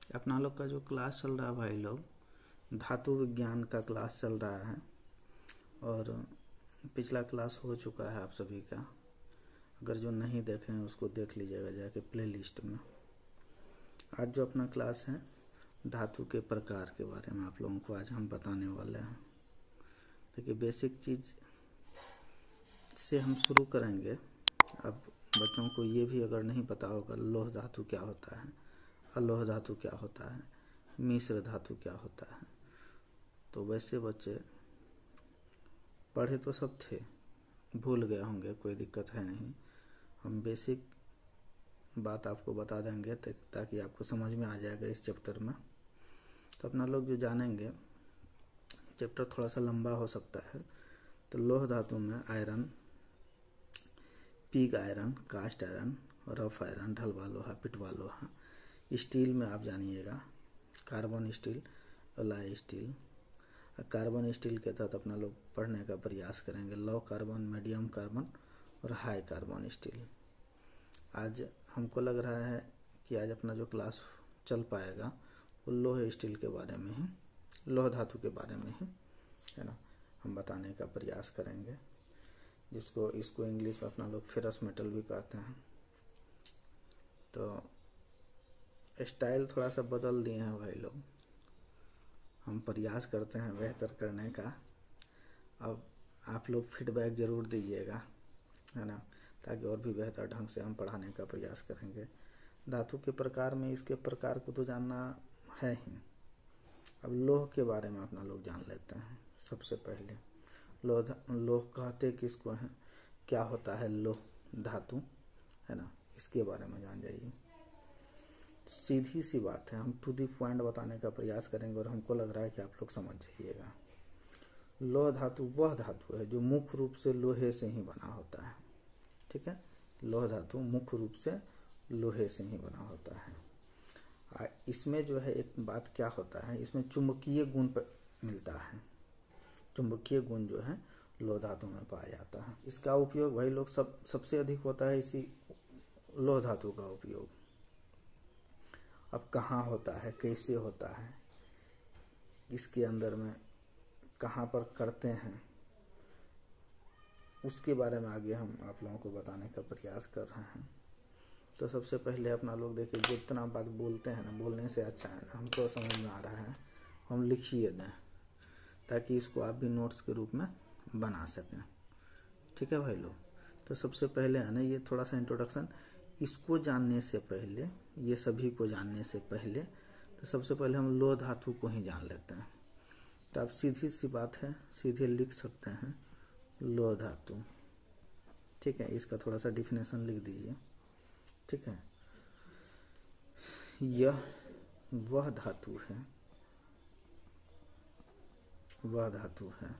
अपना लोग का जो क्लास चल रहा है भाई लोग, धातु विज्ञान का क्लास चल रहा है और पिछला क्लास हो चुका है आप सभी का। अगर जो नहीं देखे हैं उसको देख लीजिएगा जाके प्ले लिस्ट में। आज जो अपना क्लास है धातु के प्रकार के बारे में आप लोगों को आज हम बताने वाले हैं। देखिए बेसिक चीज़ से हम शुरू करेंगे। अब बच्चों को ये भी अगर नहीं पता होगा लौह धातु क्या होता है, अलोह धातु क्या होता है, मिश्र धातु क्या होता है, तो वैसे बच्चे पढ़े तो सब थे, भूल गए होंगे, कोई दिक्कत है नहीं। हम बेसिक बात आपको बता देंगे ताकि आपको समझ में आ जाएगा इस चैप्टर में। तो अपना लोग जो जानेंगे, चैप्टर थोड़ा सा लंबा हो सकता है। तो लौह धातु में iron, pig iron, cast iron, rough iron, ढलवा लोहा, पिटवा लोहा। स्टील में आप जानिएगा carbon steel, alloy steel. Carbon steel के तहत अपना लोग पढ़ने का प्रयास करेंगे लो कार्बन, मीडियम कार्बन और हाई कार्बन स्टील। आज हमको लग रहा है कि आज अपना जो क्लास चल पाएगा वो लोह स्टील के बारे में ही, लोह धातु के बारे में ही है ना, हम बताने का प्रयास करेंगे। इसको इंग्लिश में अपना लोग फेरस मेटल भी कहते हैं। तो स्टाइल थोड़ा सा बदल दिए हैं भाई लोग, हम प्रयास करते हैं बेहतर करने का। अब आप लोग फीडबैक ज़रूर दीजिएगा है ना, ताकि और भी बेहतर ढंग से हम पढ़ाने का प्रयास करेंगे। धातु के प्रकार में इसके प्रकार को तो जानना है ही। अब लोह के बारे में अपना लोग जान लेते हैं। सबसे पहले लोह कहते किसको हैं, क्या होता है लोह धातु है ना, इसके बारे में जान जाइए। सीधी सी बात है, हम टू दी पॉइंट बताने का प्रयास करेंगे और हमको लग रहा है कि आप लोग समझ जाइएगा। लौह धातु वह धातु है जो मुख्य रूप से लोहे से ही बना होता है। ठीक है, लौह धातु मुख्य रूप से लोहे से ही बना होता है। इसमें जो है एक बात क्या होता है, इसमें चुंबकीय गुण मिलता है। चुंबकीय गुण जो है लौह धातु में पाया जाता है। इसका उपयोग भाई लोग सबसे अधिक होता है इसी लौह धातु का उपयोग। अब कहाँ होता है, कैसे होता है, इसके अंदर में कहाँ पर करते हैं, उसके बारे में आगे हम आप लोगों को बताने का प्रयास कर रहे हैं। तो सबसे पहले अपना लोग देखिए, जितना बात बोलते हैं ना, बोलने से अच्छा है ना, हमको समझ में आ रहा है हम लिखिए दें ताकि इसको आप भी नोट्स के रूप में बना सकें। ठीक है भाई लोग, तो सबसे पहले है ना ये थोड़ा सा इंट्रोडक्शन। इसको जानने से पहले, ये सभी को जानने से पहले, तो सबसे पहले हम लौह धातु को ही जान लेते हैं। तो आप सीधी सी बात है, सीधे लिख सकते हैं लौह धातु। ठीक है, इसका थोड़ा सा डिफिनेशन लिख दीजिए। ठीक है, यह वह धातु है, वह धातु है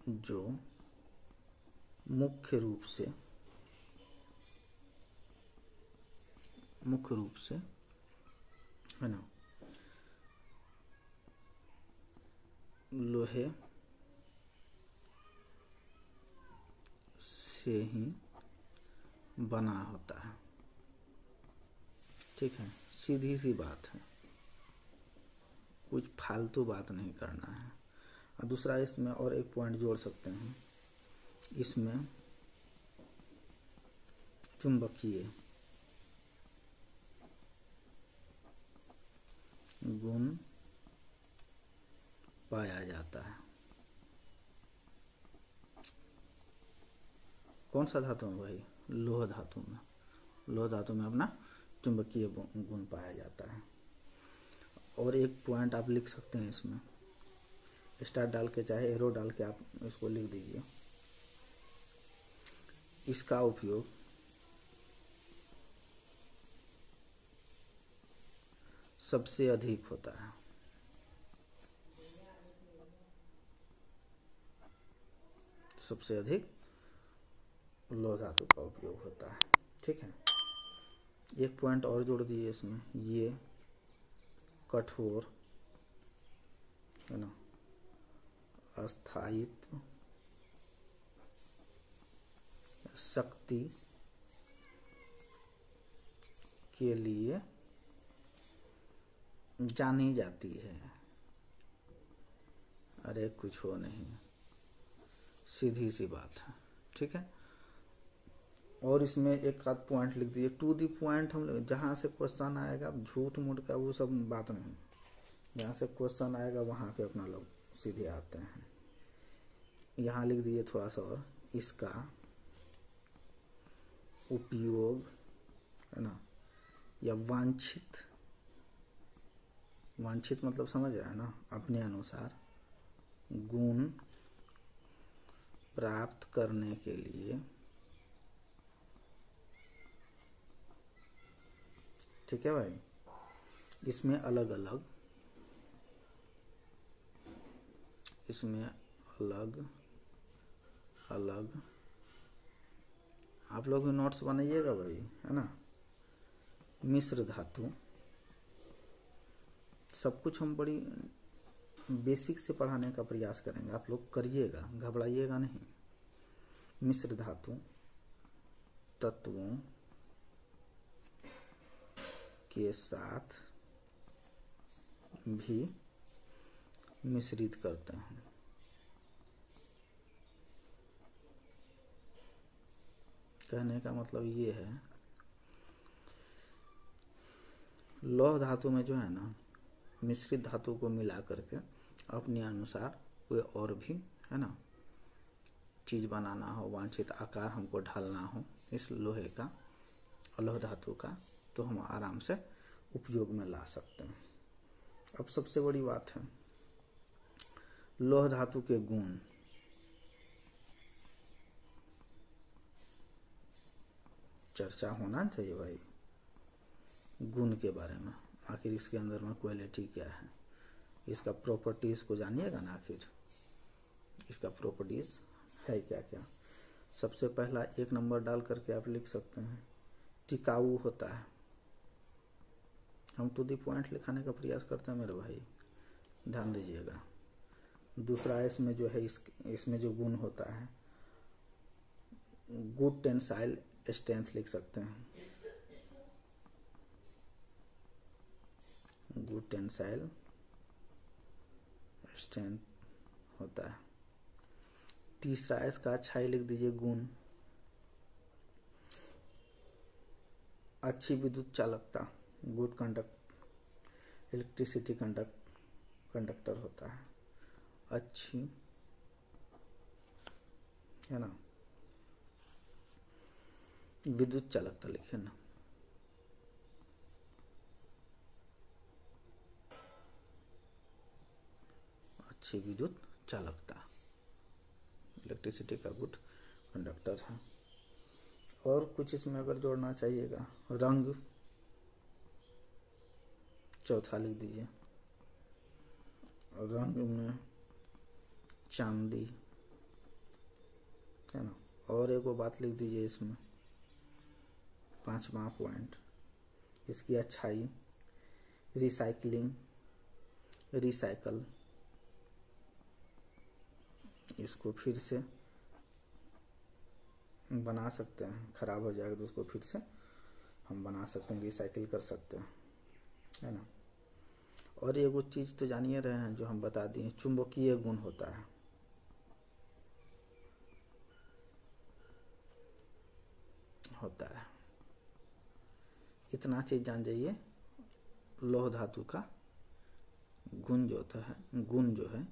जो मुख्य रूप से है ना लोहे से ही बना होता है। ठीक है, सीधी सी बात है, कुछ फालतू बात नहीं करना है। और दूसरा इसमें और एक पॉइंट जोड़ सकते हैं, इसमें चुंबकीय गुण पाया जाता है। कौन सा धातु में भाई, लोह धातु में। लोह धातु में अपना चुंबकीय गुण पाया जाता है। और एक पॉइंट आप लिख सकते हैं, इसमें स्टार डाल के चाहे एरो डाल के आप इसको लिख दीजिए। इसका उपयोग सबसे अधिक होता है, सबसे अधिक लौह धातु का उपयोग होता है। ठीक है, एक पॉइंट और जोड़ दीजिए इसमें, ये कठोर है ना, अस्थायित्व, शक्ति के लिए जानी जाती है। अरे कुछ हो नहीं, सीधी सी बात है, ठीक है। और इसमें एक आध पॉइंट लिख दीजिए, टू दी पॉइंट। हम लोग जहाँ से क्वेश्चन आएगा, झूठ मूठ का वो सब बात नहीं, जहाँ से क्वेश्चन आएगा वहाँ पे अपना लोग सीधे आते हैं। यहाँ लिख दीजिए थोड़ा सा और, इसका उपयोग, है ना, या वांछित, वांछित मतलब समझ रहा है ना, अपने अनुसार गुण प्राप्त करने के लिए, ठीक है भाई। इसमें अलग अलग, इसमें अलग अलग आप लोग भी नोट्स बनाइएगा भाई, है ना। मिश्र धातु, सब कुछ हम बड़ी बेसिक से पढ़ाने का प्रयास करेंगे, आप लोग करिएगा, घबराइएगा नहीं। मिश्र धातु तत्वों के साथ भी मिश्रित करते हैं। कहने का मतलब ये है, लौह धातु में जो है ना, मिश्रित धातु को मिला करके अपने अनुसार कोई और भी, है ना, चीज बनाना हो, वांछित आकार हमको ढालना हो इस लोहे का, लौह धातु का, तो हम आराम से उपयोग में ला सकते हैं। अब सबसे बड़ी बात है, लौह धातु के गुण, चर्चा होना चाहिए भाई गुण के बारे में। आखिर इसके अंदर में क्वालिटी क्या है, इसका प्रॉपर्टीज को जानिएगा ना, आखिर इसका प्रॉपर्टीज है क्या क्या। सबसे पहला 1 नंबर डाल करके आप लिख सकते हैं, टिकाऊ होता है। हम टू दी पॉइंट लिखाने का प्रयास करते हैं मेरे भाई, ध्यान दीजिएगा। दूसरा इसमें जो है, इसमें जो गुण होता है, गुड टेंसाइल स्ट्रेंथ लिख सकते हैं, गुड टेंसाइल स्ट्रेंथ होता है। तीसरा इसका अच्छाई लिख दीजिए, गुण, अच्छी विद्युत चालकता, गुड कंडक्ट, इलेक्ट्रिसिटी कंडक्टर होता है, अच्छी, है ना, विद्युत चालकता लिखे ना, अच्छी विद्युत चालकता, इलेक्ट्रिसिटी का गुड कंडक्टर है। और कुछ इसमें अगर जोड़ना चाहिएगा, रंग, चौथा लिख दीजिए, रंग में चांदी, है ना। और एक बात लिख दीजिए इसमें, 5वां पॉइंट, इसकी अच्छाई, रिसाइकलिंग, रिसाइकल, इसको फिर से बना सकते हैं, खराब हो जाएगा तो उसको फिर से हम बना सकते हैं, रिसाइकिल कर सकते हैं, है ना। और ये वो चीज तो जानिए रहे हैं जो हम बता दिए, चुंबकीय गुण होता है, इतना चीज जान जाइए। लौह धातु का गुण जो है, गुण जो है,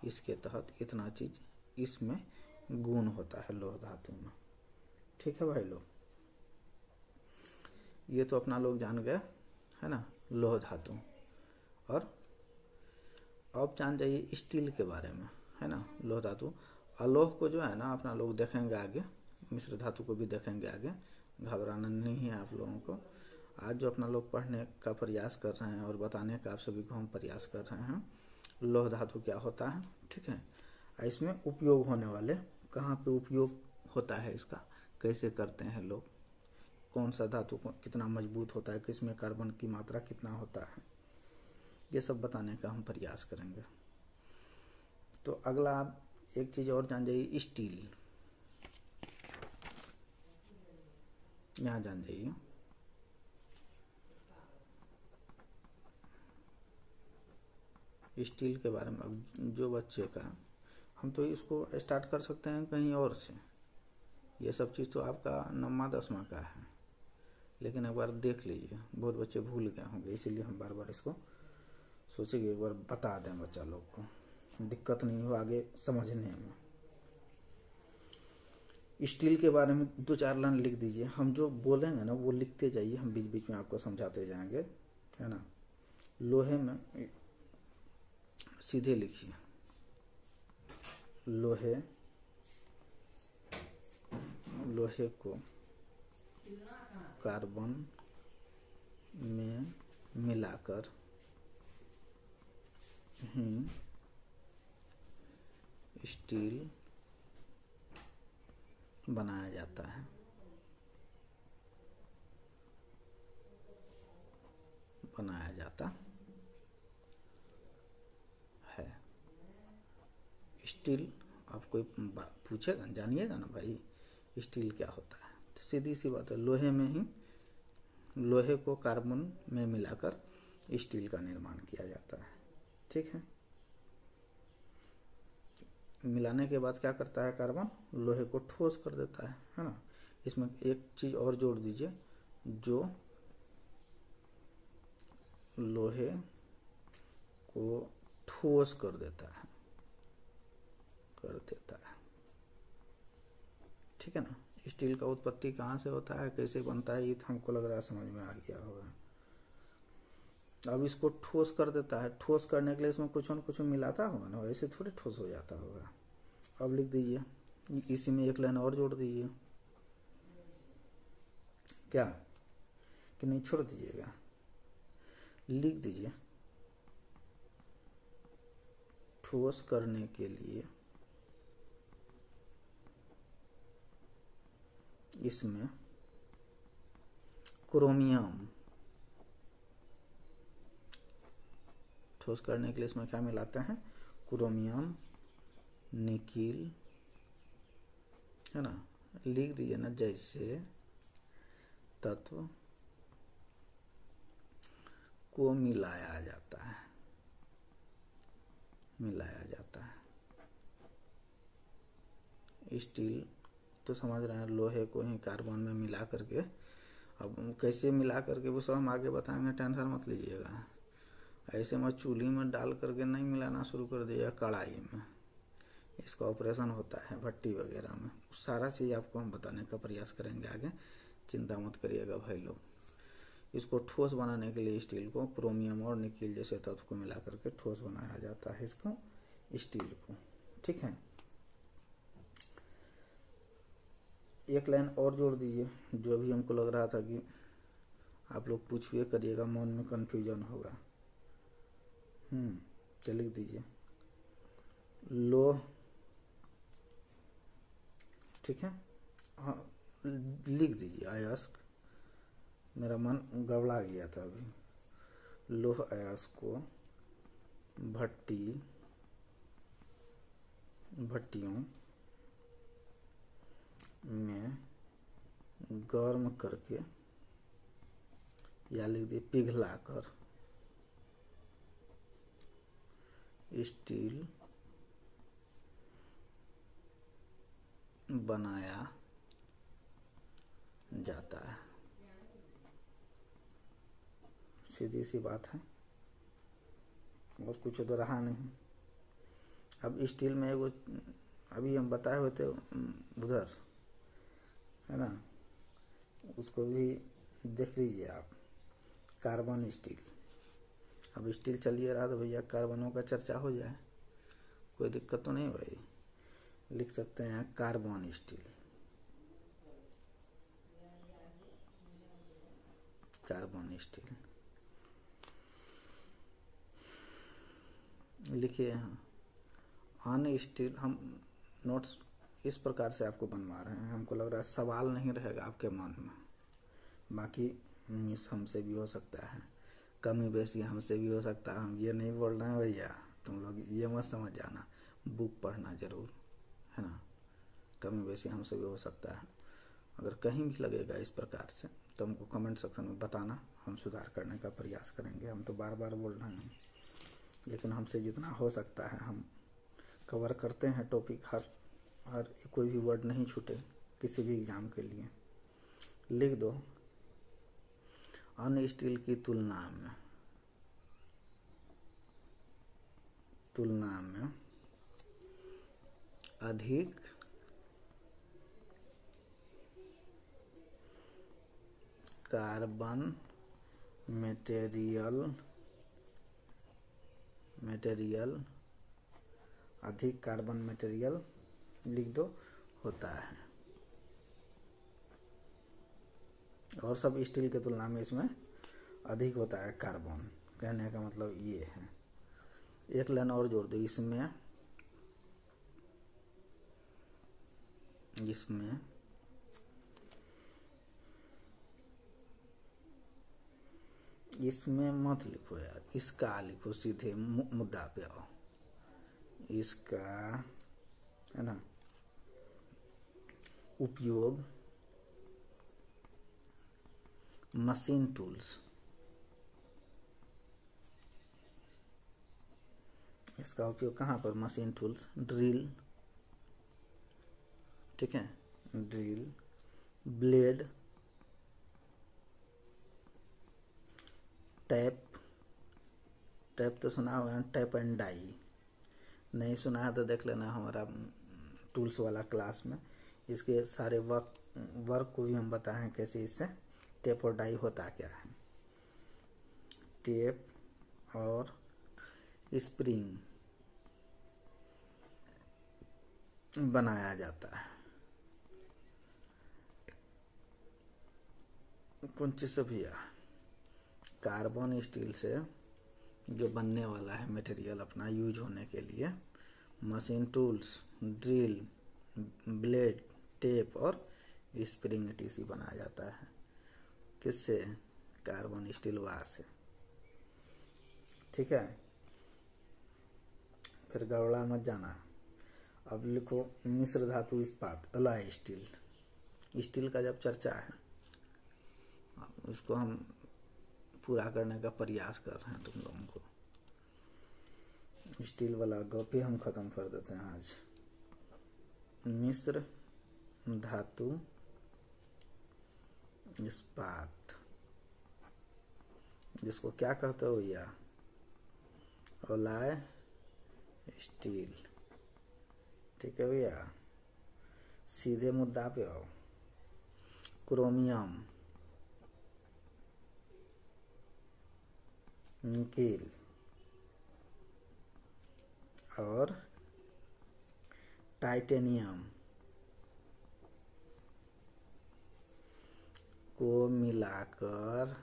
इसके तहत इतना चीज इसमें गुण होता है लौह धातु में, ठीक है भाई लोग। ये तो अपना लोग जान गए, है ना, लौह धातु। और अब जान जाइए स्टील के बारे में, है ना, लौह धातु। अलोह को जो है ना अपना लोग देखेंगे आगे, मिश्र धातु को भी देखेंगे आगे, घबराना नहीं है आप लोगों को। आज जो अपना लोग पढ़ने का प्रयास कर रहे हैं और बताने का आप सभी को हम प्रयास कर रहे हैं, लौह धातु क्या होता है, ठीक है। इसमें उपयोग होने वाले, कहाँ पे उपयोग होता है इसका, कैसे करते हैं लोग, कौन सा धातु कितना मजबूत होता है, किसमें कार्बन की मात्रा कितना होता है, ये सब बताने का हम प्रयास करेंगे। तो अगला आप एक चीज और जान जाइए, स्टील, यहाँ जान जाइए स्टील के बारे में अब जो बच्चे का, हम तो इसको स्टार्ट कर सकते हैं कहीं और से। ये सब चीज़ तो आपका 9वां 10वां का है, लेकिन एक बार देख लीजिए, बहुत बच्चे भूल गए होंगे, इसीलिए हम बार बार इसको सोचेंगे एक बार बता दें बच्चा लोग को, दिक्कत नहीं हो आगे समझने में। स्टील के बारे में 2-4 लाइन लिख दीजिए। हम जो बोलेंगे ना वो लिखते जाइए, हम बीच बीच में आपको समझाते जाएंगे, है ना। लोहे में सीधे लिखिए, लोहे को कार्बन में मिलाकर ही स्टील बनाया जाता है। स्टील आप कोई पूछेगा, जानिएगा ना भाई स्टील क्या होता है, तो सीधी सी बात है, लोहे को कार्बन में मिलाकर स्टील का निर्माण किया जाता है। ठीक है, मिलाने के बाद क्या करता है कार्बन, लोहे को ठोस कर देता है ना। इसमें एक चीज और जोड़ दीजिए, जो लोहे को ठोस कर देता है, ठीक है ना। स्टील का उत्पत्ति कहाँ से होता है, कैसे बनता है, ये तो हमको लग रहा है समझ में आ गया होगा। अब इसको ठोस कर देता है, ठोस करने के लिए इसमें कुछ न कुछ मिलाता होगा ना, वैसे थोड़ी ठोस हो जाता होगा। अब लिख दीजिए, इसी में एक लाइन और जोड़ दीजिए, क्या कि नहीं छोड़ दीजिएगा, लिख दीजिए, ठोस करने के लिए इसमें क्रोमियम, ठोस करने के लिए इसमें क्या मिलाते हैं, क्रोमियम, निकिल, है ना। लिख दीजिए ना, जैसे तत्व को मिलाया जाता है, स्टील तो समझ रहे हैं, लोहे को ही कार्बन में मिला करके, अब कैसे मिला करके वो सब हम आगे बताएंगे, टेंशन मत लीजिएगा। ऐसे में चूल्ही में डाल करके नहीं मिलाना शुरू कर दिया, कढ़ाई में इसका ऑपरेशन होता है, भट्टी वगैरह में, सारा चीज़ आपको हम बताने का प्रयास करेंगे आगे, चिंता मत करिएगा भाई लोग। इसको ठोस बनाने के लिए स्टील को क्रोमियम और निकिल जैसे तत्व को मिला करके ठोस बनाया जाता है, इसको स्टील को। ठीक है, एक लाइन और जोड़ दीजिए, जो भी हमको लग रहा था कि आप लोग पूछ भी करिएगा, मन में कंफ्यूजन होगा। तो लिख दीजिए ठीक है, हाँ लिख दीजिए, अयस्क, मेरा मन गड़बड़ा गया था अभी, लोह अयस्क को भट्टियों में गर्म करके, या लिख दिए पिघलाकर स्टील बनाया जाता है। सीधी सी बात है, और कुछ तो रहा नहीं। अब स्टील में वो अभी हम बताए हुए थे उधर, है ना, उसको भी देख लीजिए आप, कार्बन स्टील। अब स्टील चलिए रहा तो भैया कार्बनों का चर्चा हो जाए, कोई दिक्कत तो नहीं भाई, लिख सकते हैं कार्बन स्टील, लिखिए यहाँ अन्य स्टील। हम नोट्स इस प्रकार से आपको बनवा रहे हैं, हमको लग रहा है सवाल नहीं रहेगा आपके मन में, बाकी मिस हमसे भी हो सकता है, कमी बेसी हमसे भी हो सकता है। हम ये नहीं बोल रहे हैं भैया, तुम लोग ये मत समझ जाना, बुक पढ़ना जरूर, है ना, कमी बेसी हमसे भी हो सकता है। अगर कहीं भी लगेगा इस प्रकार से तो हमको कमेंट सेक्शन में बताना, हम सुधार करने का प्रयास करेंगे। हम तो बार बार बोल रहे हैं, लेकिन हमसे जितना हो सकता है हम कवर करते हैं टॉपिक, हर कोई भी वर्ड नहीं छूटे किसी भी एग्जाम के लिए। लिख दो अन्य स्टील की तुलना में अधिक कार्बन मटेरियल अधिक कार्बन मटेरियल लिख दो होता है, और सब स्टील के तुलना में इसमें अधिक होता है कार्बन। कहने का मतलब ये है। एक लाइन और जोड़ दो, इसमें मत लिखो यार, इसका लिखो, सीधे मुद्दा पे आओ। इसका है ना उपयोग मशीन टूल्स, इसका उपयोग कहाँ पर? मशीन टूल्स, ड्रिल, ठीक है, ड्रिल, ब्लेड, टैप तो सुना होगा, टैप एंड डाई। नहीं सुना है तो देख लेना हमारा टूल्स वाला क्लास में, इसके सारे वर्क को भी हम बताएं कैसे इससे टेप और डाई होता क्या है। टेप और स्प्रिंग बनाया जाता है कौन चीज से भैया? कार्बन स्टील से जो बनने वाला है मटेरियल अपना यूज होने के लिए, machine tools, drill, blade, tape और स्प्रिंग टीसी बनाया जाता है। किससे? कार्बन स्टील वार से, ठीक है। फिर गड़बड़ा मत जाना। अब लिखो मिश्र धातु इस्पात, अलाय स्टील। स्टील का जब चर्चा है, इसको हम पूरा करने का प्रयास कर रहे हैं तुम लोगों को। स्टील वाला गप ही हम खत्म कर देते हैं आज। मिश्र धातु इस्पात, जिसको क्या कहते हो भैया? अलाय स्टील, ठीक है भैया। सीधे मुद्दा पे आओ। क्रोमियम, निकेल और टाइटेनियम को मिलाकर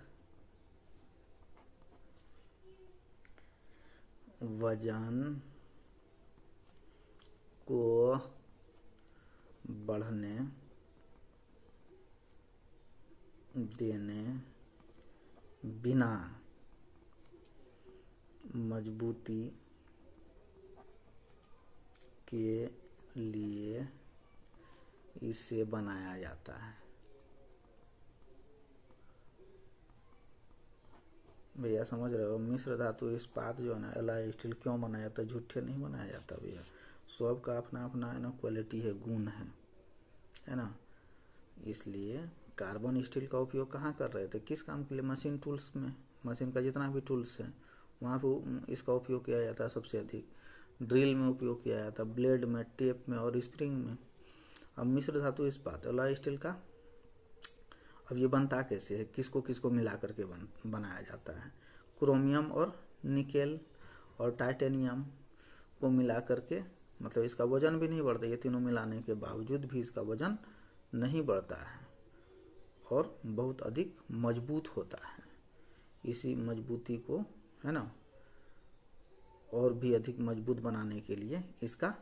वजन को बढ़ने देने बिना मजबूती के लिए इसे बनाया जाता है। भैया समझ रहे हो? मिश्र धातु इस्पात जो है ना, एलॉय स्टील क्यों बनाया जाता है? झूठे नहीं बनाया जाता भैया, सब का अपना अपना है ना क्वालिटी है, गुण है ना। इसलिए कार्बन स्टील का उपयोग कहाँ कर रहे थे, किस काम के लिए? मशीन टूल्स में, मशीन का जितना भी टूल्स है वहाँ पे इसका उपयोग किया जाता है सबसे अधिक। ड्रिल में उपयोग किया जाता है, ब्लेड में, टेप में और स्प्रिंग में। अब मिश्र धातु इस्पात, एलॉय स्टील का अब ये बनता कैसे है, किसको किसको मिला करके बनाया जाता है? क्रोमियम और निकेल और टाइटेनियम को मिला करके, मतलब इसका वजन भी नहीं बढ़ता। ये तीनों मिलाने के बावजूद भी इसका वजन नहीं बढ़ता है और बहुत अधिक मजबूत होता है। इसी मजबूती को है ना और भी अधिक मजबूत बनाने के लिए इसका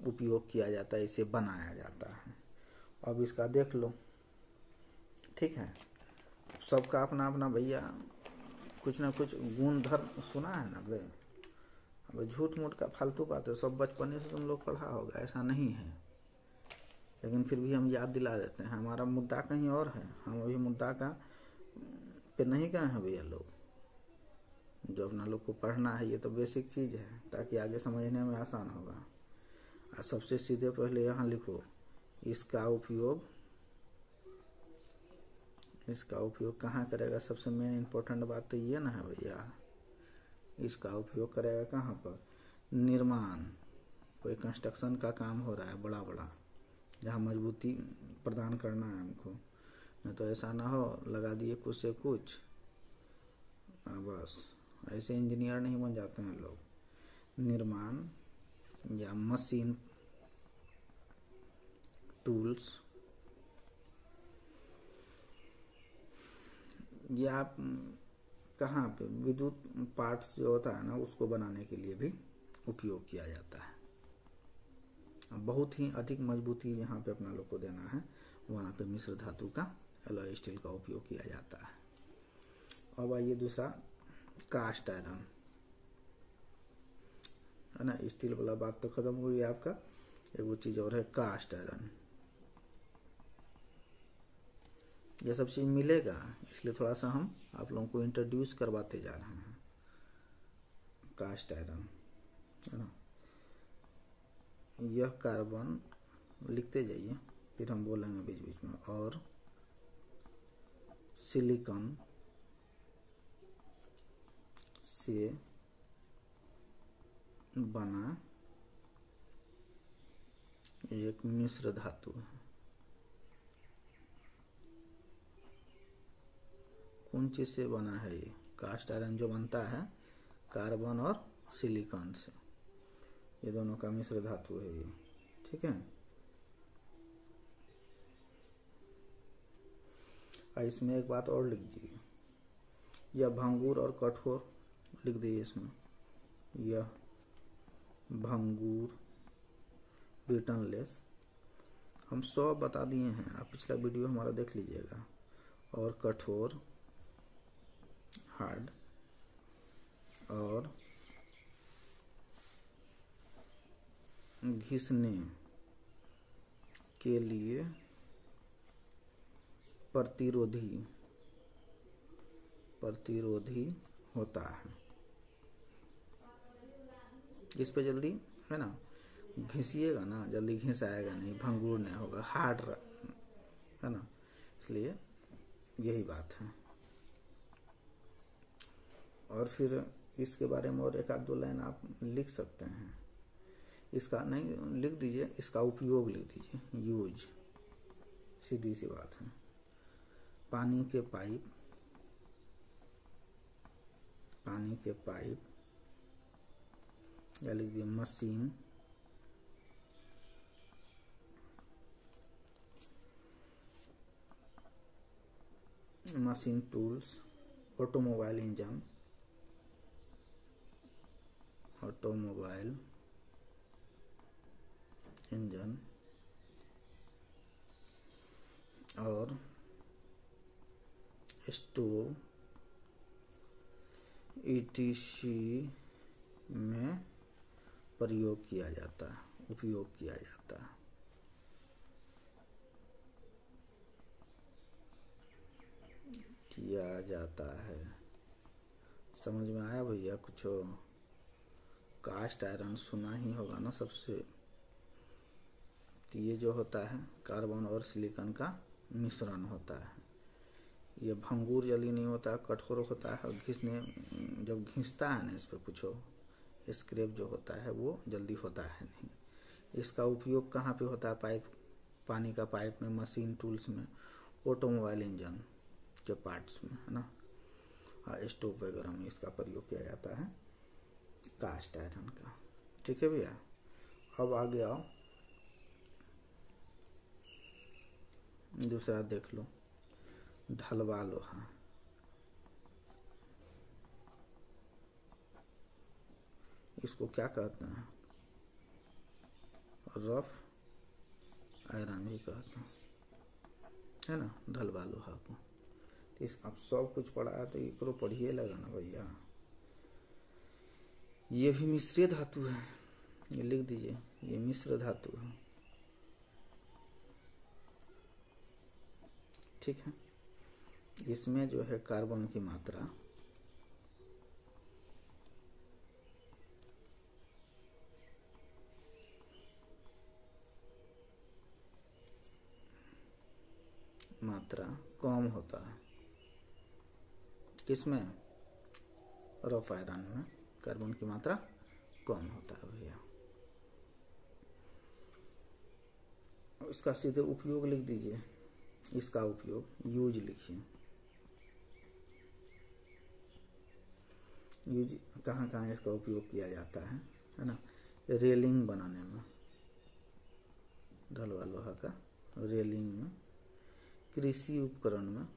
उपयोग किया जाता है, इसे बनाया जाता है। अब इसका देख लो, ठीक है। सबका अपना अपना भैया कुछ ना कुछ गुण धर्म सुना है ना बे। अब झूठ मूठ का फालतू बात है, सब बचपने से तुम लोग पढ़ा होगा, ऐसा नहीं है। लेकिन फिर भी हम याद दिला देते हैं। हमारा मुद्दा कहीं और है, हम अभी मुद्दा का पे नहीं गए हैं भैया लोग। जो अपना लोग को पढ़ना है, ये तो बेसिक चीज़ है ताकि आगे समझने में आसान होगा। और सबसे सीधे पहले यहाँ लिखो इसका उपयोग कहाँ करेगा। सबसे मेन इम्पोर्टेंट बात तो ये ना है भैया, इसका उपयोग करेगा कहाँ पर, निर्माण, कोई कंस्ट्रक्शन का काम हो रहा है बड़ा, जहाँ मजबूती प्रदान करना है हमको। नहीं तो ऐसा ना हो लगा दिए कुछ से कुछ, बस ऐसे इंजीनियर नहीं बन जाते हैं लोग। निर्माण या मशीन, टूल्स, या आप कहाँ पे विद्युत पार्ट्स जो होता है ना, उसको बनाने के लिए भी उपयोग किया जाता है। बहुत ही अधिक मजबूती यहाँ पे अपना लोग को देना है, वहाँ पे मिश्र धातु का एलॉय स्टील का उपयोग किया जाता है। अब आइए दूसरा, कास्ट आयरन, है ना। स्टील वाला बात तो खत्म हो गया आपका, एक वो चीज और है कास्ट आयरन। ये सब चीज मिलेगा, इसलिए थोड़ा सा हम आप लोगों को इंट्रोड्यूस करवाते जा रहे हैं। कास्ट आयरन, है ना। यह कार्बन, लिखते जाइए फिर हम बोलेंगे बीच बीच में, और सिलिकॉन से बना एक मिश्र धातु है। कौन चीज से बना है ये कास्ट आयरन? जो बनता है कार्बन और सिलिकॉन से, ये दोनों का मिश्र धातु है ये, ठीक है। इसमें एक बात और लिख दीजिए, यह भंगुर और कठोर, लिख दीजिए इसमें, यह भंगुर ब्रिटनलेस, हम 100 बता दिए हैं, आप पिछला वीडियो हमारा देख लीजिएगा। और कठोर, हार्ड, और घिसने के लिए प्रतिरोधी होता है। इस पे जल्दी, है ना, घिसिएगा ना जल्दी घिस आएगा नहीं, भंगुर नहीं होगा, हार्ड, है ना। इसलिए यही बात है। और फिर इसके बारे में और एक आध दो लाइन आप लिख सकते हैं। इसका नहीं लिख दीजिए, इसका उपयोग लिख दीजिए, यूज, सीधी सी बात है। पानी के पाइप, या लिख दिए मशीन टूल्स, ऑटोमोबाइल इंजन, और स्टोव ETC में उपयोग किया जाता है। समझ में आया भैया कुछ? कास्ट आयरन सुना ही होगा ना सबसे। तो ये जो होता है कार्बन और सिलिकॉन का मिश्रण होता है। ये भंगुर जल्दी नहीं होता, कठोर होता है, और घिसने, जब घिसता है ना इस पर कुछ स्क्रैप जो होता है वो जल्दी होता है नहीं। इसका उपयोग कहाँ पे होता है? पानी का पाइप में, मशीन टूल्स में, ऑटोमोबाइल इंजन के पार्ट्स में, है ना, स्टोव वगैरह में इसका प्रयोग किया जाता है कास्ट आयरन का। ठीक है भैया। अब आगे आओ, दूसरा देख लो, ढलवा लोहा। इसको क्या कहते हैं? रफ आयरन भी कहते हैं, है ना, ढलवा लोहा को। तो अब सब कुछ पढ़ा है तो इसको पढ़िए लगा ना भैया। ये भी मिश्र धातु है, ये लिख दीजिए, ये मिश्र धातु है, ठीक है। इसमें जो है कार्बन की मात्रा मात्रा कम होता है। किसमें? रफ आयरन में कार्बन की मात्रा कम होता है भैया। इसका सीधे उपयोग लिख दीजिए, इसका उपयोग यूज लिखिए। यूज कहाँ कहाँ इसका उपयोग किया जाता है ना? रेलिंग बनाने में, ढलवा लोहा का रेलिंग में, कृषि उपकरण में,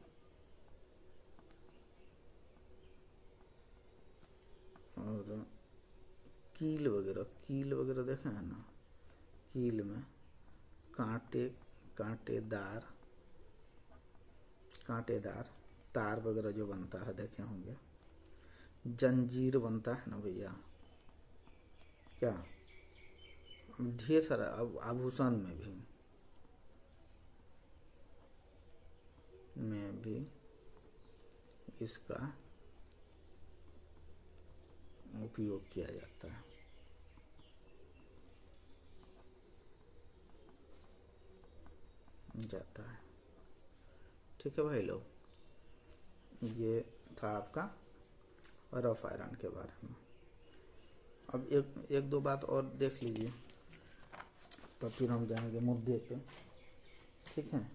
और कील वगैरह देखे हैं ना? कील में कांटेदार तार वगैरह जो बनता है देखे होंगे। जंजीर बनता है ना भैया, क्या? ढेर सारा आभूषण में भी इसका उपयोग किया जाता है। ठीक है भाई लोग, ये था आपका रफ आयरन के बारे में। अब एक दो बात और देख लीजिए, तो फिर हम जाएंगे मुद्दे पे। ठीक है,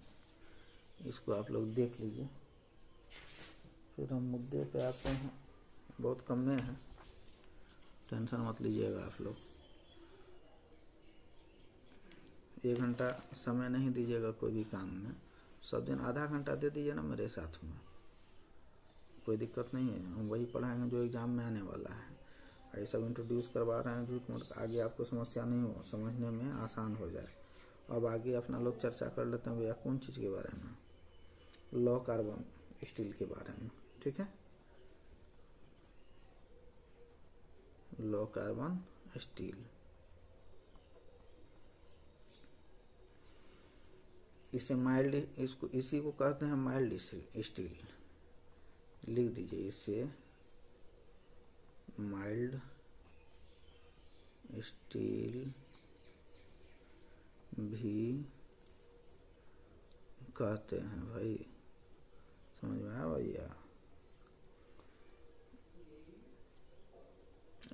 इसको आप लोग देख लीजिए, फिर हम मुद्दे पे आते हैं। बहुत कम में है, टेंशन मत लीजिएगा आप लोग। 1 घंटा समय नहीं दीजिएगा कोई भी काम में, सब दिन आधा घंटा दे दीजिए ना मेरे साथ में, कोई दिक्कत नहीं है। हम वही पढ़ाएंगे जो एग्जाम में आने वाला है। ये सब इंट्रोड्यूस करवा रहे हैं झूठ मूठ, आगे आपको समस्या नहीं हो, समझने में आसान हो जाए। अब आगे अपना लोग चर्चा कर लेते हैं भैया कौन चीज़ के बारे में, लो कार्बन स्टील के बारे में। ठीक है, लो कार्बन स्टील, इसे माइल्ड, इसको इसी को कहते हैं माइल्ड स्टील। लिख दीजिए, इसे माइल्ड स्टील भी कहते हैं भाई, समझ में आया भैया?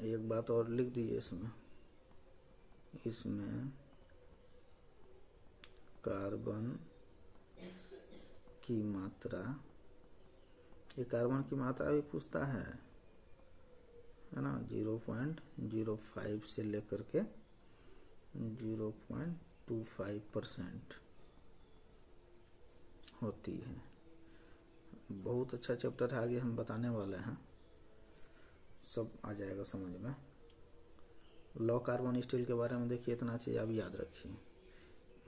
एक बात और लिख दीजिए, इसमें कार्बन की मात्रा, ये कार्बन की मात्रा भी पूछता है ना? 0.05 से लेकर के 0.25% होती है। बहुत अच्छा चैप्टर है, आगे हम बताने वाले हैं, सब आ जाएगा समझ में। लो कार्बन स्टील के बारे में देखिए, इतना चीज़ आप याद रखिए।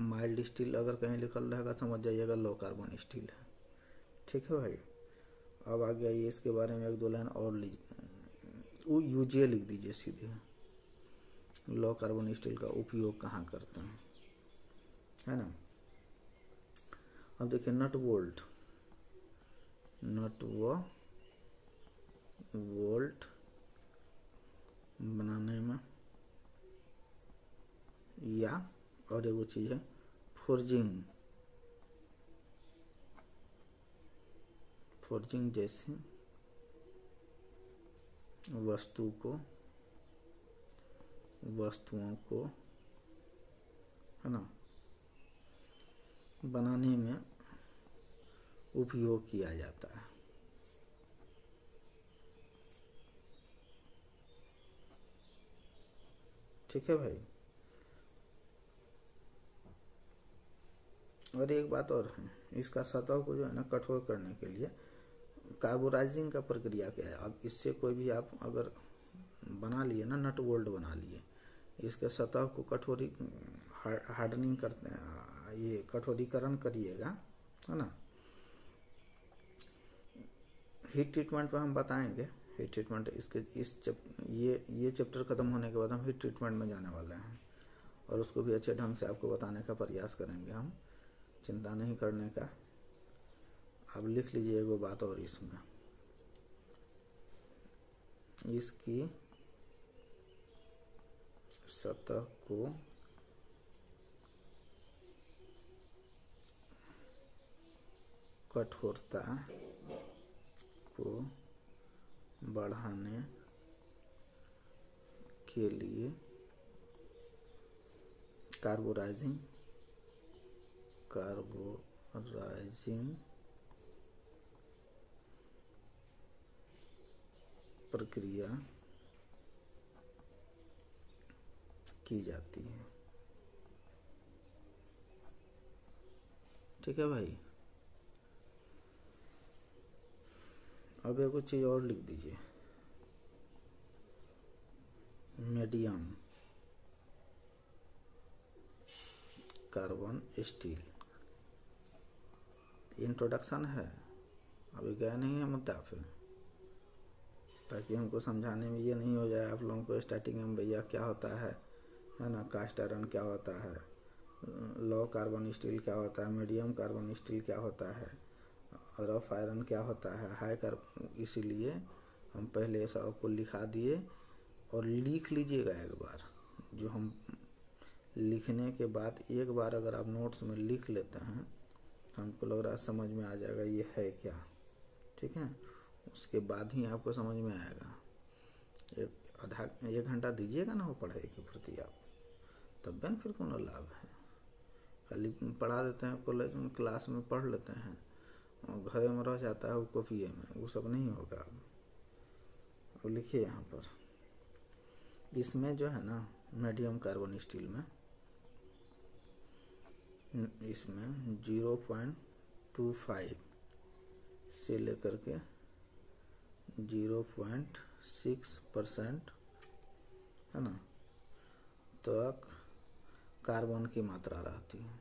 माइल्ड स्टील अगर कहीं लिखल रहेगा समझ जाइएगा लो कार्बन स्टील है। ठीक है भाई, अब आ गया ये, इसके बारे में 1-2 लाइन और वो यूजे लिख दीजिए सीधे, लो कार्बन स्टील का उपयोग कहाँ करते हैं, है ना? अब देखिए नट बोल्ट बनाने में, या और एक वो चीज़ है फोर्जिंग जैसे वस्तुओं को है ना बनाने में उपयोग किया जाता है। ठीक है भाई, और एक बात और है, इसका सतह को जो है ना कठोर करने के लिए कार्बोराइजिंग का प्रक्रिया क्या है। अब इससे कोई भी आप अगर बना लिए ना, नट बोल्ट बना लिए, इसके सतह को हार्डनिंग करते हैं, ये कठोरीकरण करिएगा, है ना? हीट ट्रीटमेंट पे हम बताएंगे, हीट ट्रीटमेंट इसके ये चैप्टर खत्म होने के बाद हम हीट ट्रीटमेंट में जाने वाले हैं, और उसको भी अच्छे ढंग से आपको बताने का प्रयास करेंगे हम, चिंता नहीं करने का। अब लिख लीजिए वो बात, और इसकी सतह को कठोरता को बढ़ाने के लिए कार्बोराइजिंग प्रक्रिया की जाती है। ठीक है भाई। अब एक चीज और लिख दीजिए, मीडियम कार्बन स्टील। इंट्रोडक्शन है, अभी गए नहीं है मुद्दा पे, ताकि हमको समझाने में ये नहीं हो जाए आप लोगों को स्टार्टिंग में भैया क्या होता है ना, कास्ट आयरन क्या होता है, लो कार्बन स्टील क्या होता है, मीडियम कार्बन स्टील क्या होता है, रफ आयरन क्या होता है, हाई कार्बन। इसीलिए हम पहले सबको लिखा दिए और लिख लीजिएगा एक बार। जो हम लिखने के बाद एक बार अगर आप नोट्स में लिख लेते हैं तो हमको लग रहा है समझ में आ जाएगा ये है क्या। ठीक है, उसके बाद ही आपको समझ में आएगा। एक घंटा दीजिएगा ना वो पढ़ाई के प्रति आप, तब भी फिर कोनो लाभ है। खाली पढ़ा देते हैं, कॉलेज में क्लास में पढ़ लेते हैं और घरे में रह जाता है वो कॉपिए में, वो सब नहीं होगा। अब लिखिए यहाँ पर, इसमें जो है ना मीडियम कार्बन स्टील में, इसमें 0.25 से लेकर के 0.6% है ना तक कार्बन की मात्रा रहती है।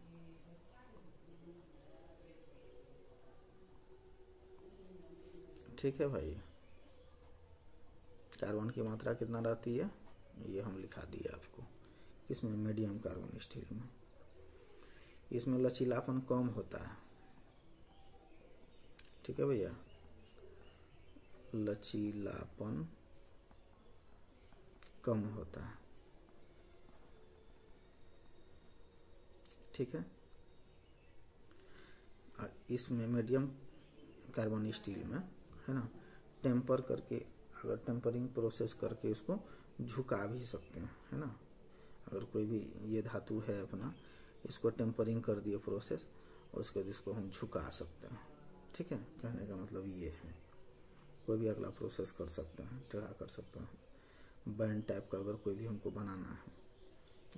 ठीक है भाई, कार्बन की मात्रा कितना रहती है ये हम लिखा दिए आपको। इसमें मीडियम कार्बन स्टील में, इसमें लचीलापन कम होता है। ठीक है भैया, लचीलापन कम होता है। ठीक है, और इसमें मीडियम कार्बन स्टील में है ना टेम्पर करके, अगर टेम्परिंग प्रोसेस करके इसको झुका भी सकते हैं, है ना। अगर कोई भी ये धातु है अपना, इसको टेम्परिंग कर दिए प्रोसेस और उसके बाद इसको हम झुका सकते हैं। ठीक है, कहने का मतलब ये है, कोई भी अगला प्रोसेस कर सकते हैं, टेढ़ा कर सकते हैं। बैंड टाइप का अगर कोई भी हमको बनाना है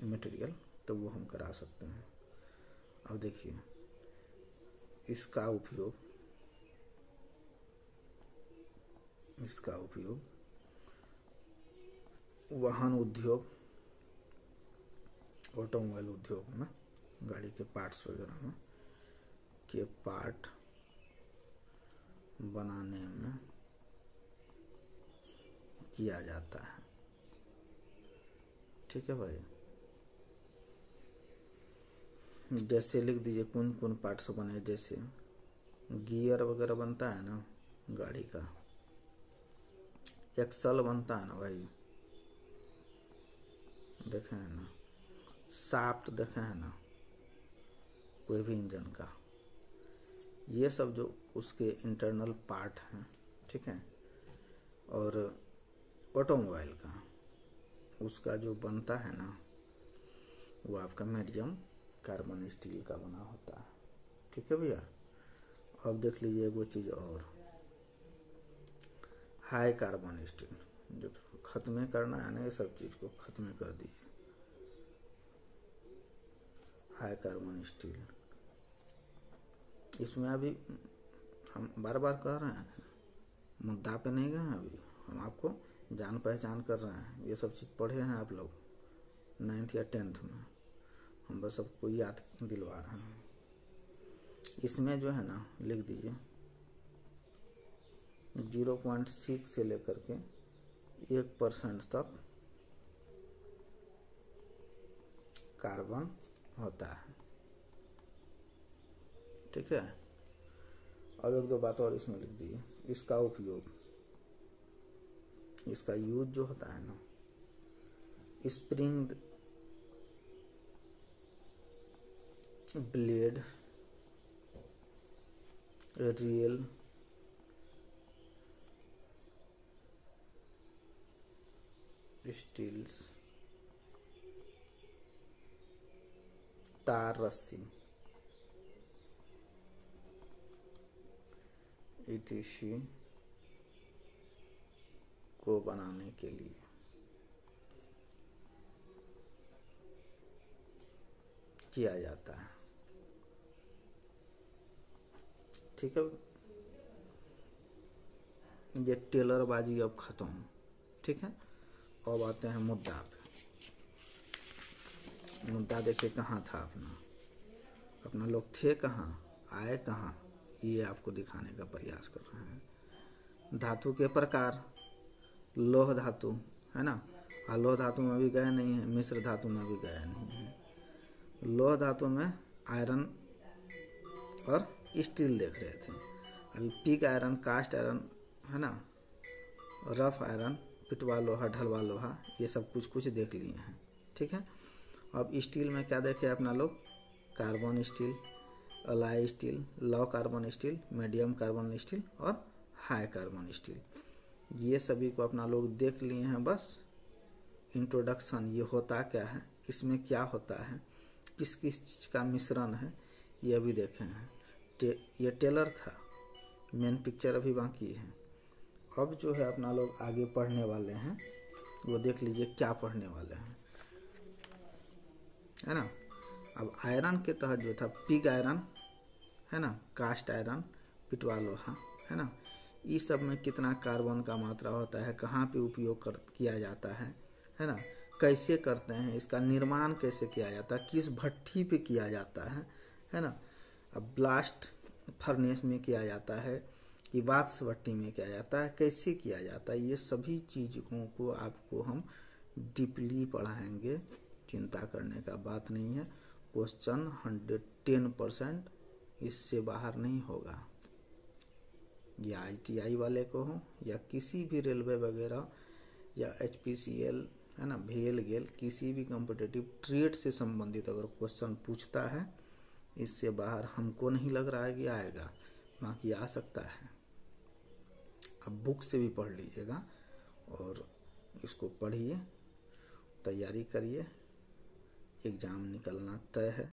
मटेरियल तो वो हम करा सकते हैं। अब देखिए, इसका उपयोग वाहन उद्योग, ऑटोमोबाइल उद्योग में, गाड़ी के पार्ट्स वगैरह में के पार्ट बनाने में किया जाता है। ठीक है भाई, जैसे लिख दीजिए कौन कौन पार्ट से बने। जैसे गियर वगैरह बनता है ना गाड़ी का, एक्सल बनता है ना भाई, देखे हैं ना, शाफ्ट देखे हैं ना कोई भी इंजन का, ये सब जो उसके इंटरनल पार्ट हैं। ठीक है, और ऑटोमोबाइल का उसका जो बनता है ना वो आपका मीडियम कार्बन स्टील का बना होता है। ठीक है भैया, अब देख लीजिए वो चीज़ और, हाई कार्बन स्टील, जो खत्म करना है ना, ये सब चीज़ को खत्म कर दीजिए। हाई कार्बन स्टील, इसमें अभी हम बार बार कह रहे हैं, मुद्दा पे नहीं गए हैं अभी, हम आपको जान पहचान कर रहे हैं। ये सब चीज़ पढ़े हैं आप लोग 9th या 10th में, हम बस सबको याद दिलवा रहे हैं। इसमें जो है ना लिख दीजिए 0.6 से लेकर के 1% तक कार्बन होता है। ठीक है, अब एक दो बात और इसमें लिख दिए। इसका उपयोग, इसका यूज जो होता है ना, स्प्रिंग ब्लेड रियल स्टील्स, तार रस्सी, ETC को बनाने के लिए किया जाता है। ठीक है, ये टेलरबाजी अब खत्म। ठीक है, अब आते हैं मुद्दा पे। मुद्दा देखिए कहाँ था अपना लोग थे कहाँ, आए कहाँ, ये आपको दिखाने का प्रयास कर रहे हैं। धातु के प्रकार, लोह धातु है ना, लोह धातु में भी गए नहीं है, मिश्र धातु में भी गए नहीं है। लोह धातु में आयरन और स्टील देख रहे थे। अभी पिग आयरन, कास्ट आयरन है ना, रफ आयरन, पिटवा लोहा, ढलवा लोहा, ये सब कुछ देख लिए हैं। ठीक है, अब स्टील में क्या देखे अपना लोग, carbon steel, alloy steel, low carbon steel, medium carbon steel और हाई कार्बन स्टील, ये सभी को अपना लोग देख लिए हैं। बस इंट्रोडक्शन, ये होता क्या है, इसमें क्या होता है, किस किस चीज़ का मिश्रण है, ये भी देखे हैं। ये टेलर था, मेन पिक्चर अभी बाकी है। अब जो है अपना लोग आगे पढ़ने वाले हैं, वो देख लीजिए क्या पढ़ने वाले हैं, है ना। अब आयरन के तहत जो था पिग आयरन है ना, कास्ट आयरन, पिटवा लोहा है ना, इस सब में कितना कार्बन का मात्रा होता है, कहाँ पे उपयोग किया जाता है ना, कैसे करते हैं, इसका निर्माण कैसे किया जाता है, किस भट्ठी पे किया जाता है ना। अब ब्लास्ट फर्नेस में किया जाता है कि वात्स भट्टी में किया जाता है, कैसे किया जाता है, ये सभी चीज़ों को आपको हम डीपली पढ़ाएंगे। चिंता करने का बात नहीं है। क्वेश्चन 110% इससे बाहर नहीं होगा। या ITI वाले को हो या किसी भी रेलवे वगैरह या HPCL है ना, भेल गेल, किसी भी कॉम्पिटिटिव ट्रेड से संबंधित अगर क्वेश्चन पूछता है, इससे बाहर हमको नहीं लग रहा है कि आएगा, बाकी आ सकता है। अब बुक से भी पढ़ लीजिएगा और इसको पढ़िए, तैयारी करिए, एग्ज़ाम निकलना तय है।